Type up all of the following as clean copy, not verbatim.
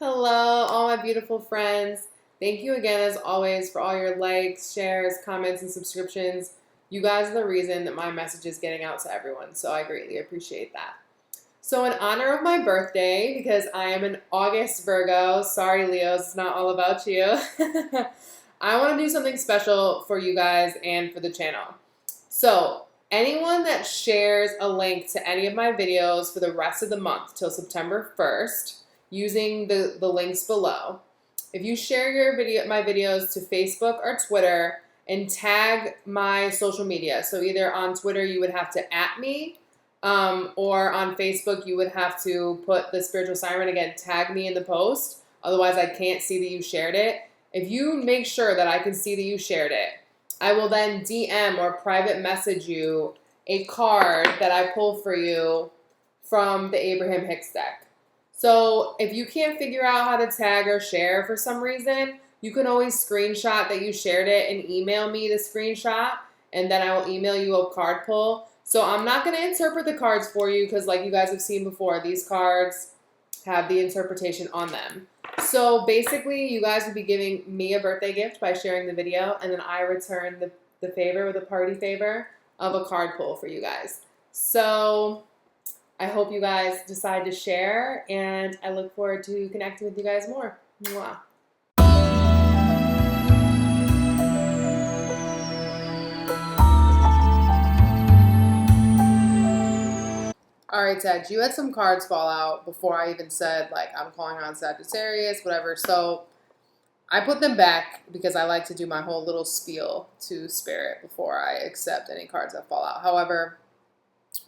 Hello, all my beautiful friends. Thank you again, as always, for all your likes, shares, comments, and subscriptions. You guys are the reason that my message is getting out to everyone, so I greatly appreciate that. So, in honor of my birthday, because I am an August Virgo, sorry, Leos, it's not all about you, I want to do something special for you guys and for the channel. So, anyone that shares a link to any of my videos for the rest of the month till September 1st, using the links below. If you share my videos to Facebook or Twitter and tag my social media, so either on Twitter you would have to @me, or on Facebook you would have to put the spiritual siren, again, tag me in the post. Otherwise I can't see that you shared it. If you make sure that I can see that you shared it, I will then DM or private message you a card that I pull for you from the Abraham Hicks deck. So if you can't figure out how to tag or share for some reason, you can always screenshot that you shared it and email me the screenshot, and then I will email you a card pull. So I'm not going to interpret the cards for you because, like you guys have seen before, these cards have the interpretation on them. So basically, you guys would be giving me a birthday gift by sharing the video, and then I return the favor, or the party favor, of a card pull for you guys. So I hope you guys decide to share, and I look forward to connecting with you guys more. Mwah. All right, Sag, you had some cards fall out before I even said, like, I'm calling on Sagittarius, whatever. So I put them back because I like to do my whole little spiel to Spirit before I accept any cards that fall out. However,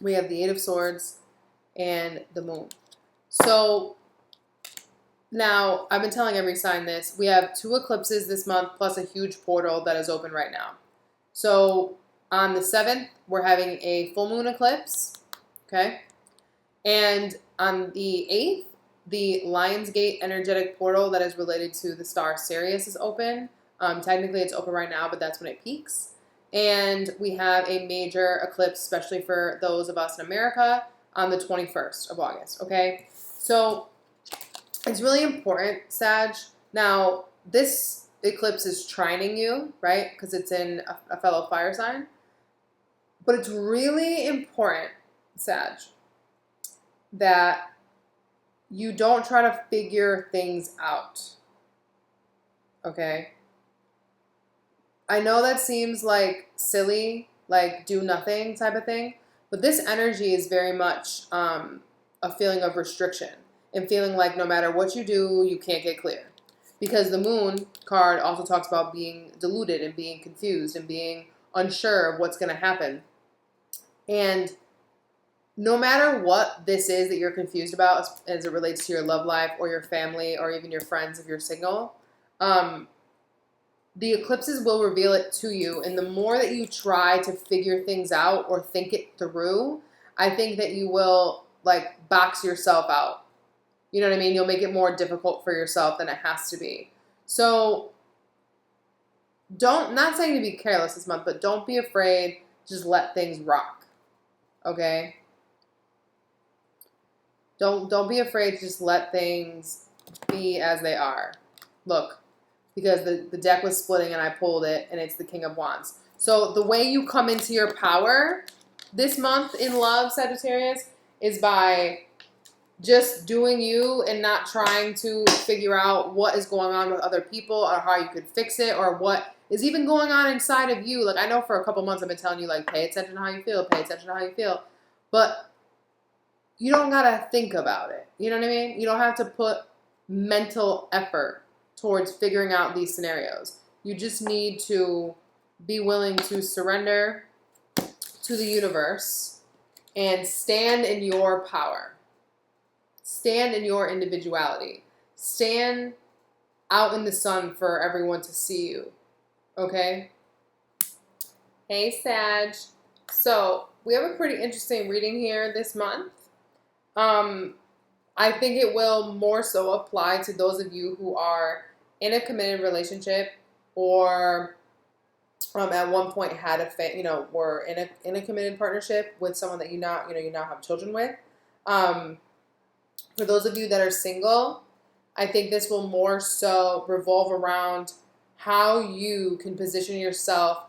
we have the Eight of Swords and the Moon. So now, I've been telling every sign this. We have 2 eclipses this month plus a huge portal that is open right now. So on the 7th, we're having a full moon eclipse, okay? And on the 8th, the Lionsgate energetic portal that is related to the star Sirius is open. Technically, it's open right now, but that's when it peaks. And we have a major eclipse, especially for those of us in America, on the 21st of August, okay? So it's really important, Sag. Now, this eclipse is trining you, right? Because it's in a fellow fire sign. But it's really important, Sag, that you don't try to figure things out, okay? I know that seems like silly, like do nothing type of thing, but this energy is very much a feeling of restriction and feeling like no matter what you do, you can't get clear. Because the Moon card also talks about being deluded and being confused and being unsure of what's going to happen. And no matter what this is that you're confused about as it relates to your love life or your family or even your friends if you're single, the eclipses will reveal it to you. And the more that you try to figure things out or think it through, I think that you will, like, box yourself out. You know what I mean? You'll make it more difficult for yourself than it has to be. So not saying to be careless this month, but don't be afraid. Just let things rock. Okay? Don't be afraid to just let things be as they are. Look, because the deck was splitting and I pulled it, and it's the King of Wands. So the way you come into your power this month in love, Sagittarius, is by just doing you and not trying to figure out what is going on with other people or how you could fix it or what is even going on inside of you. Like, I know for a couple months I've been telling you, like, pay attention to how you feel, pay attention to how you feel. But you don't got to think about it. You know what I mean? You don't have to put mental effort towards figuring out these scenarios. You just need to be willing to surrender to the universe and stand in your power. Stand in your individuality. Stand out in the sun for everyone to see you. Okay? Hey, Sag. So, we have a pretty interesting reading here this month. I think it will more so apply to those of you who are in a committed relationship or at one point had were in a committed partnership with someone that you now have children with. For those of you that are single, I think this will more so revolve around how you can position yourself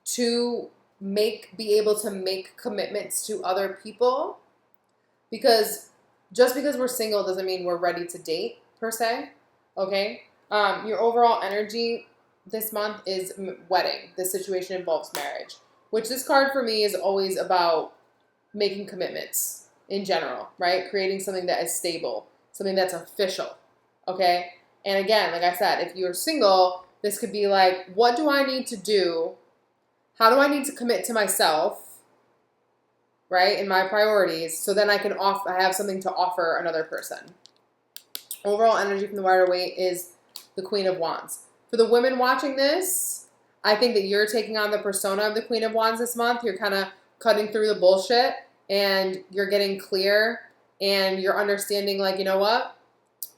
to be able to make commitments to other people, because just because we're single doesn't mean we're ready to date per se. Okay. Your overall energy this month is wedding. This situation involves marriage, which this card for me is always about making commitments in general, right? Creating something that is stable, something that's official. Okay. And again, like I said, if you're single, this could be like, what do I need to do? How do I need to commit to myself, right, in my priorities, so then I have something to offer another person. Overall energy from the Waite is the Queen of Wands. For the women watching this, I think that you're taking on the persona of the Queen of Wands this month. You're kind of cutting through the bullshit, and you're getting clear, and you're understanding, like, you know what?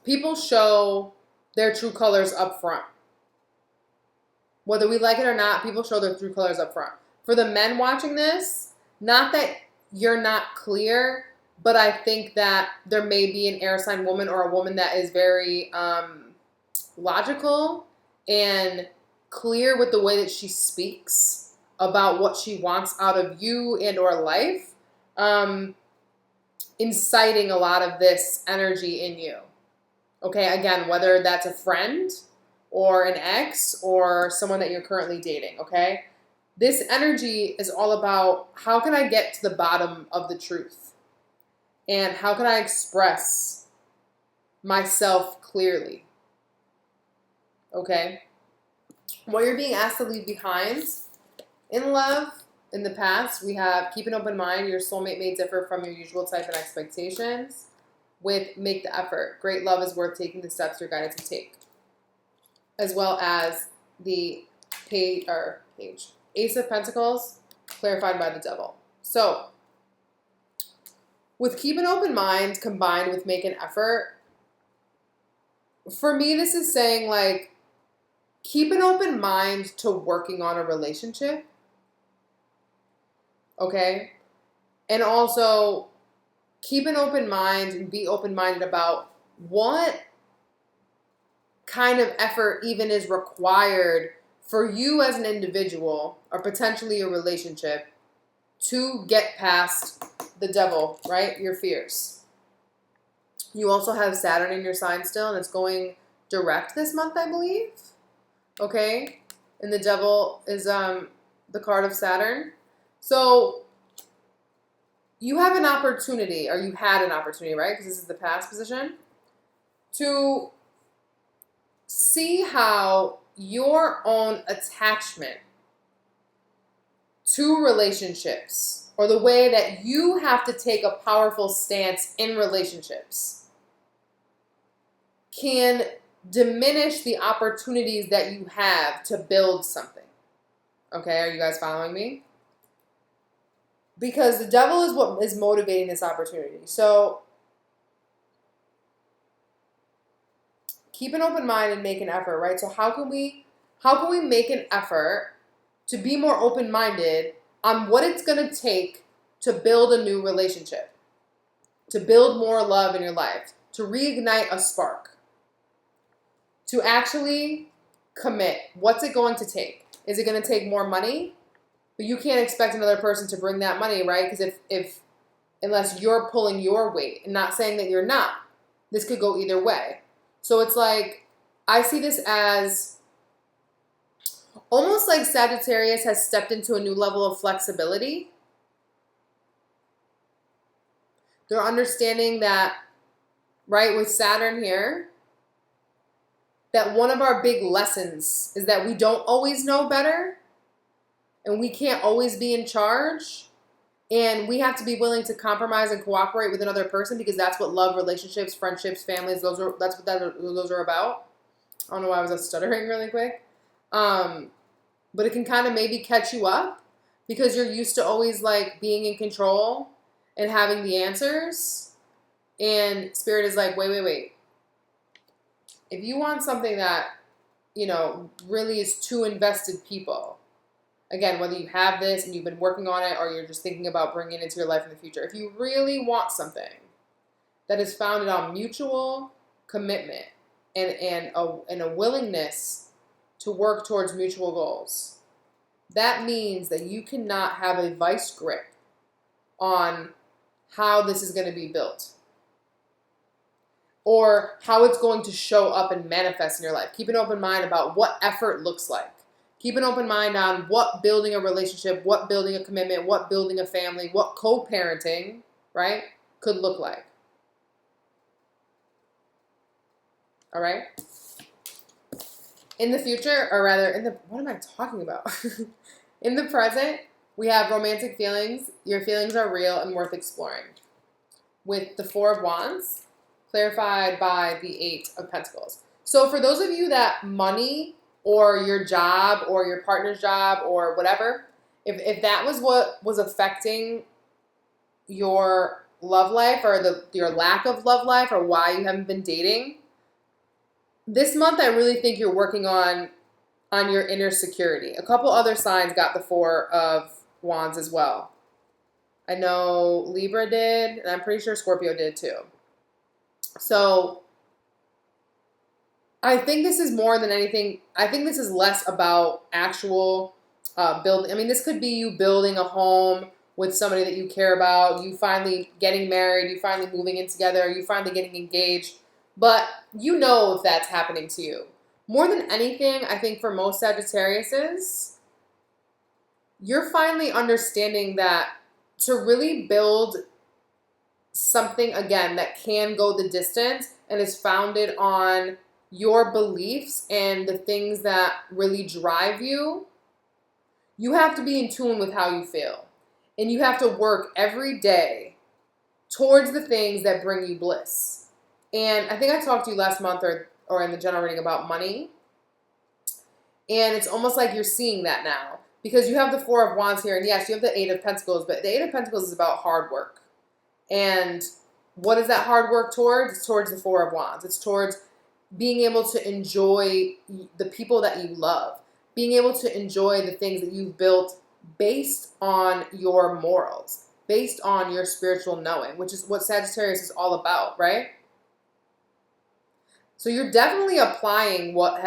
People show their true colors up front. Whether we like it or not, people show their true colors up front. For the men watching this, not that you're not clear, but I think that there may be an air sign woman or a woman that is very logical and clear with the way that she speaks about what she wants out of you and or life, inciting a lot of this energy in you. Okay, again, whether that's a friend or an ex or someone that you're currently dating, okay? This energy is all about, how can I get to the bottom of the truth? And how can I express myself clearly? Okay? What you're being asked to leave behind in love, in the past, we have keep an open mind. Your soulmate may differ from your usual type and expectations. With make the effort. Great love is worth taking the steps you're guided to take. As well as the Ace of Pentacles, clarified by the Devil. So, with keep an open mind combined with make an effort, for me this is saying, like, keep an open mind to working on a relationship. Okay? And also, keep an open mind and be open-minded about what kind of effort even is required for you as an individual or potentially a relationship to get past the devil, right? Your fears. You also have Saturn in your sign still, and it's going direct this month, I believe. Okay? And the devil is the card of Saturn. So you have an opportunity, or you had an opportunity, right? Because this is the past position, to see how your own attachment to relationships, or the way that you have to take a powerful stance in relationships, can diminish the opportunities that you have to build something. Okay, are you guys following me? Because the devil is what is motivating this opportunity. So keep an open mind and make an effort, right? So how can we make an effort to be more open-minded on what it's going to take to build a new relationship, to build more love in your life, to reignite a spark, to actually commit? What's it going to take? Is it going to take more money? But you can't expect another person to bring that money, right? Because unless you're pulling your weight, and not saying that you're not, this could go either way. So it's like, I see this as almost like Sagittarius has stepped into a new level of flexibility. They're understanding that, right, with Saturn here, that one of our big lessons is that we don't always know better, and we can't always be in charge, and we have to be willing to compromise and cooperate with another person, because that's what love, relationships, friendships, families, those are about. I don't know why I was stuttering really quick. But it can kind of maybe catch you up, because you're used to always like being in control and having the answers. And Spirit is like, wait. If you want something that, really is two invested people, again, whether you have this and you've been working on it, or you're just thinking about bringing it into your life in the future, if you really want something that is founded on mutual commitment, and a willingness to work towards mutual goals. That means that you cannot have a vice grip on how this is going to be built or how it's going to show up and manifest in your life. Keep an open mind about what effort looks like. Keep an open mind on what building a relationship, what building a commitment, what building a family, what co-parenting, right, could look like. All right? In the future, or rather, what am I talking about? In the present, we have romantic feelings. Your feelings are real and worth exploring. With the Four of Wands, clarified by the Eight of Pentacles. So for those of you that money or your job or your partner's job or whatever, if that was what was affecting your love life or your lack of love life or why you haven't been dating, this month I really think you're working on your inner security. A couple other signs got the Four of Wands as well. I know Libra did, and I'm pretty sure Scorpio did too. So I think this is more than anything, I think this is less about actual building. I mean, this could be you building a home with somebody that you care about, you finally getting married, you finally moving in together, you finally getting engaged. But you know if that's happening to you. More than anything, I think for most Sagittariuses, you're finally understanding that to really build something, again, that can go the distance and is founded on your beliefs and the things that really drive you, you have to be in tune with how you feel. And you have to work every day towards the things that bring you bliss. And I think I talked to you last month or in the general reading about money. And it's almost like you're seeing that now. Because you have the Four of Wands here. And yes, you have the Eight of Pentacles. But the Eight of Pentacles is about hard work. And what is that hard work towards? It's towards the Four of Wands. It's towards being able to enjoy the people that you love. Being able to enjoy the things that you've built based on your morals. Based on your spiritual knowing. Which is what Sagittarius is all about, right? So you're definitely applying what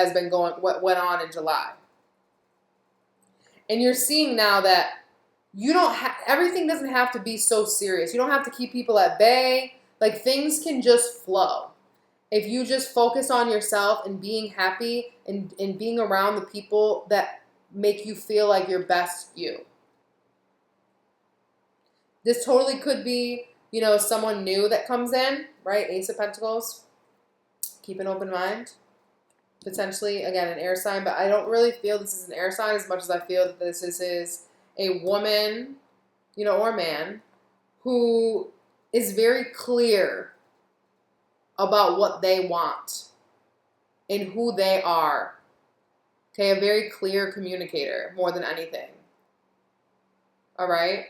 went on in July. And you're seeing now that everything doesn't have to be so serious. You don't have to keep people at bay. Like, things can just flow. If you just focus on yourself and being happy and being around the people that make you feel like your best you. This totally could be, someone new that comes in, right? Ace of Pentacles. Keep an open mind. Potentially, again, an air sign, but I don't really feel this is an air sign as much as I feel that this is a woman, or man who is very clear about what they want and who they are. Okay, a very clear communicator more than anything. All right?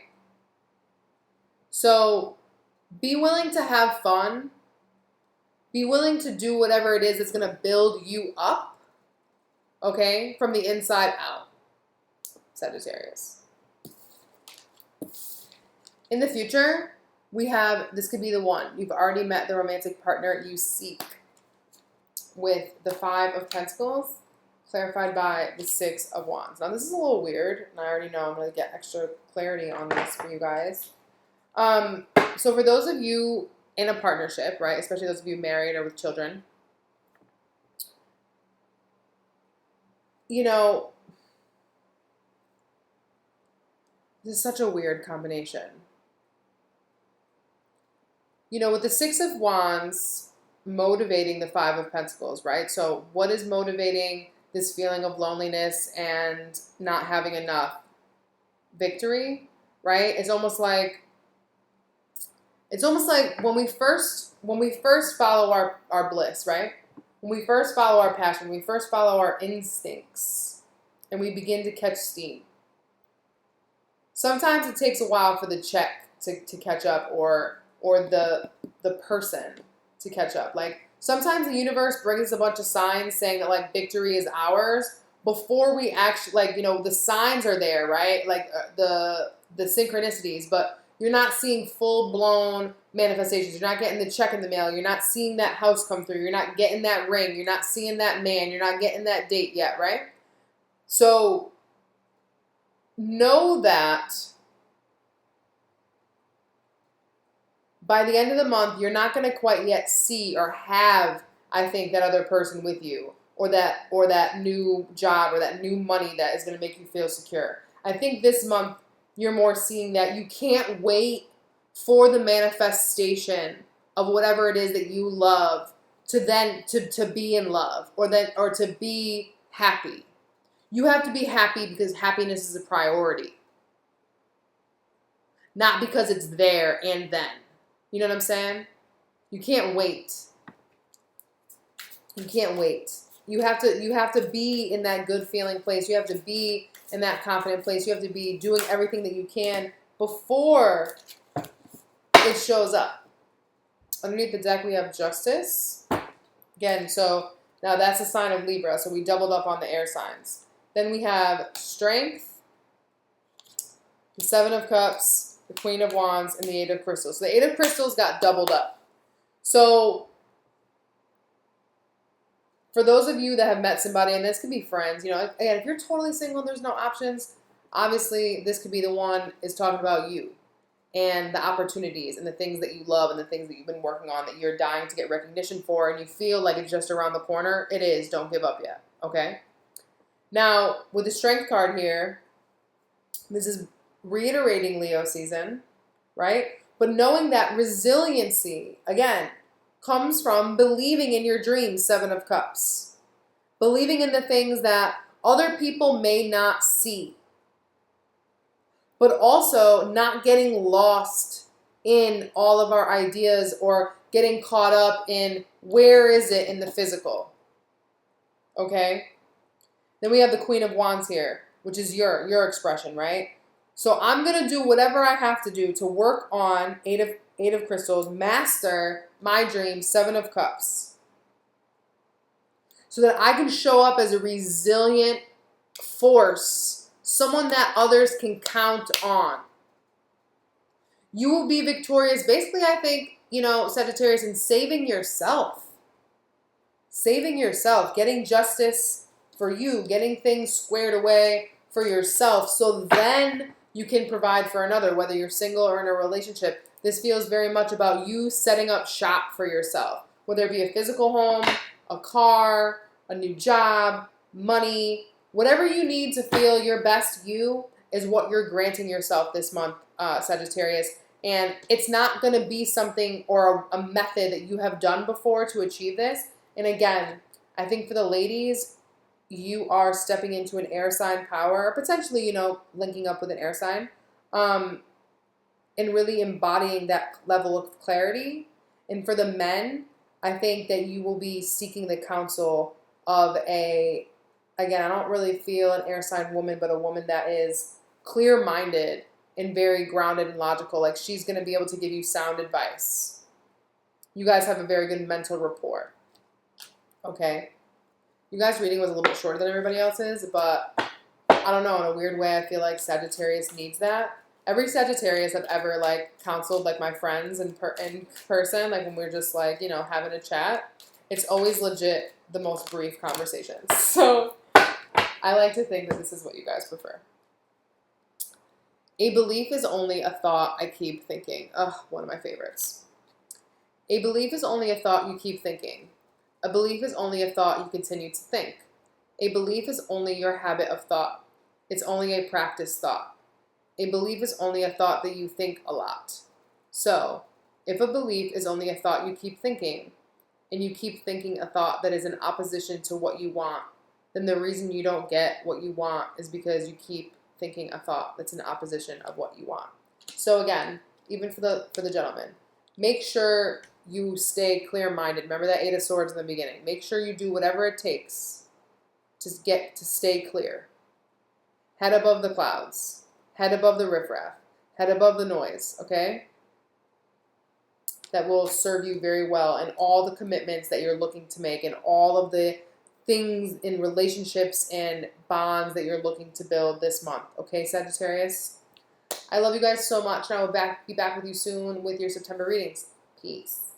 So be willing to have fun. Be willing to do whatever it is that's going to build you up, okay, from the inside out, Sagittarius. In the future, this could be the one. You've already met the romantic partner you seek with the Five of Pentacles, clarified by the Six of Wands. Now, this is a little weird, and I already know I'm going to get extra clarity on this for you guys. So for those of you in a partnership, right, especially those of you married or with children, this is such a weird combination. With the Six of Wands motivating the Five of Pentacles, right? So what is motivating this feeling of loneliness and not having enough? Victory, right? It's almost like when we first follow our bliss, right? When we first follow our passion, when we first follow our instincts, and we begin to catch steam. Sometimes it takes a while for the check to catch up, or the person to catch up. Like, sometimes the universe brings a bunch of signs saying that, like, victory is ours before we actually, the signs are there, right? Like, the synchronicities, but You're not seeing full-blown manifestations. You're not getting the check in the mail. You're not seeing that house come through. You're not getting that ring. You're not seeing that man. You're not getting that date yet, right? So know that by the end of the month, you're not going to quite yet see or have, I think, that other person with you, or that new job or that new money that is going to make you feel secure. I think this month you're more seeing that you can't wait for the manifestation of whatever it is that you love to then to be in love or to be happy. You have to be happy because happiness is a priority, not because it's there and then. You know what I'm saying? You can't wait. You can't wait. You have to be in that good feeling place. You have to be in that confident place. You have to be doing everything that you can before it shows up. Underneath the deck we have Justice. Again, so now that's a sign of Libra, so we doubled up on the air signs. Then we have Strength, the Seven of Cups, the Queen of Wands, and the Eight of Crystals. So the Eight of Crystals got doubled up. So for those of you that have met somebody, and this could be friends, you know, again, if you're totally single and there's no options, obviously this could be the one is talking about you and the opportunities and the things that you love and the things that you've been working on that you're dying to get recognition for and you feel like it's just around the corner. It is. Don't give up yet. Okay? Now, with the Strength card here, this is reiterating Leo season, right? But knowing that resiliency, again, comes from believing in your dreams, Seven of Cups. Believing in the things that other people may not see. But also not getting lost in all of our ideas or getting caught up in where is it in the physical. Okay? Then we have the Queen of Wands here, which is your expression, right? So I'm going to do whatever I have to do to work on Eight of Crystals, master my dreams, Seven of Cups, so that I can show up as a resilient force, someone that others can count on. You will be victorious, basically, I think, you know, Sagittarius, in saving yourself. Saving yourself, getting justice for you, getting things squared away for yourself, so then you can provide for another, whether you're single or in a relationship. This feels very much about you setting up shop for yourself, whether it be a physical home, a car, a new job, money, whatever you need to feel your best you is what you're granting yourself this month, Sagittarius. And it's not going to be something or a method that you have done before to achieve this. And again, I think for the ladies, you are stepping into an air sign power, potentially, you know, linking up with an air sign, and really embodying that level of clarity. And for the men, I think that you will be seeking the counsel of again, I don't really feel an air sign woman, but a woman that is clear-minded and very grounded and logical. Like, she's going to be able to give you sound advice. You guys have a very good mental rapport. Okay? You guys' reading was a little bit shorter than everybody else's, but I don't know, in a weird way, I feel like Sagittarius needs that. Every Sagittarius I've ever, like, counseled, like, my friends in person, like, when we're just, like, you know, having a chat, it's always legit the most brief conversations. So I like to think that this is what you guys prefer. A belief is only a thought I keep thinking. Ugh, one of my favorites. A belief is only a thought you keep thinking. A belief is only a thought you continue to think. A belief is only your habit of thought. It's only a practice thought. A belief is only a thought that you think a lot. So, if a belief is only a thought you keep thinking, and you keep thinking a thought that is in opposition to what you want, then the reason you don't get what you want is because you keep thinking a thought that's in opposition of what you want. So again, even for the gentleman, make sure you stay clear-minded. Remember that Eight of Swords in the beginning. Make sure you do whatever it takes to stay clear. Head above the clouds. Head above the riffraff. Head above the noise, okay? That will serve you very well in all the commitments that you're looking to make and all of the things in relationships and bonds that you're looking to build this month. Okay, Sagittarius? I love you guys so much, and I will be back with you soon with your September readings. Peace.